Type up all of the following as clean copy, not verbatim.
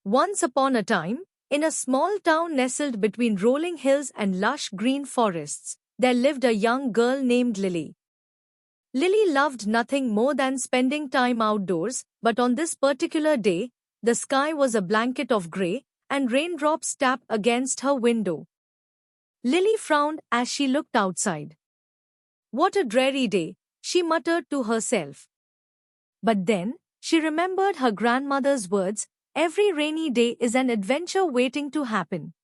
Once upon a time, in a small town nestled between rolling hills and lush green forests, there lived a young girl named Lily. Lily loved nothing more than spending time outdoors, but on this particular day, the sky was a blanket of grey, and raindrops tapped against her window. Lily frowned as she looked outside. What a dreary day, she muttered to herself. But then, she remembered her grandmother's words, every rainy day is an adventure waiting to happen.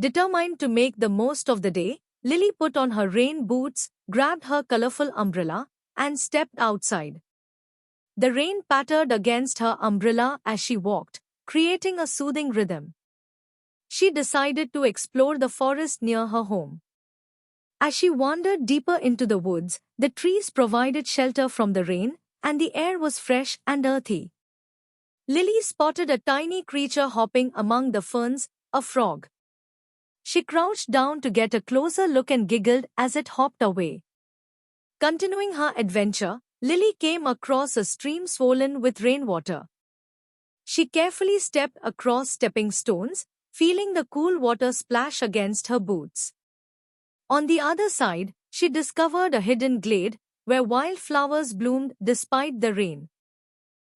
Determined to make the most of the day, Lily put on her rain boots, grabbed her colorful umbrella, and stepped outside. The rain pattered against her umbrella as she walked, creating a soothing rhythm. She decided to explore the forest near her home. As she wandered deeper into the woods, the trees provided shelter from the rain, and the air was fresh and earthy. Lily spotted a tiny creature hopping among the ferns, a frog. She crouched down to get a closer look and giggled as it hopped away. Continuing her adventure, Lily came across a stream swollen with rainwater. She carefully stepped across stepping stones, feeling the cool water splash against her boots. On the other side, she discovered a hidden glade, where wildflowers bloomed despite the rain.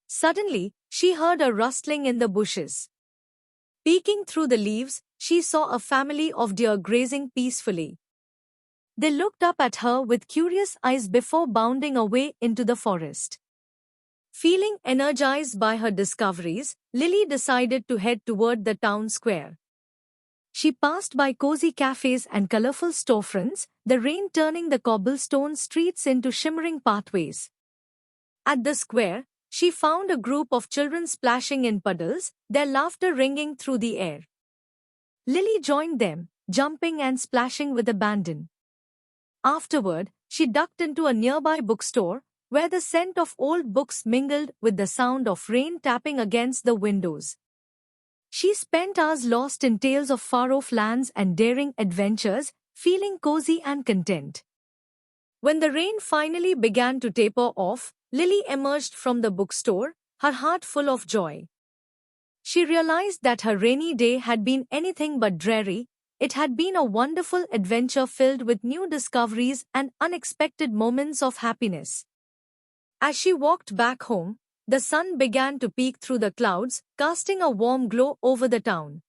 Suddenly, she heard a rustling in the bushes. Peeking through the leaves, she saw a family of deer grazing peacefully. They looked up at her with curious eyes before bounding away into the forest. Feeling energized by her discoveries, Lily decided to head toward the town square. She passed by cozy cafes and colorful storefronts, the rain turning the cobblestone streets into shimmering pathways. At the square, she found a group of children splashing in puddles, their laughter ringing through the air. Lily joined them, jumping and splashing with abandon. Afterward, she ducked into a nearby bookstore, where the scent of old books mingled with the sound of rain tapping against the windows. She spent hours lost in tales of far-off lands and daring adventures, feeling cozy and content. When the rain finally began to taper off, Lily emerged from the bookstore, her heart full of joy. She realized that her rainy day had been anything but dreary. It had been a wonderful adventure filled with new discoveries and unexpected moments of happiness. As she walked back home, the sun began to peek through the clouds, casting a warm glow over the town.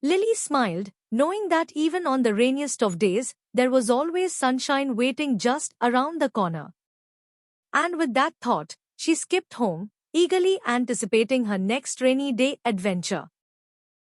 Lily smiled, knowing that even on the rainiest of days, there was always sunshine waiting just around the corner. And with that thought, she skipped home, eagerly anticipating her next rainy day adventure.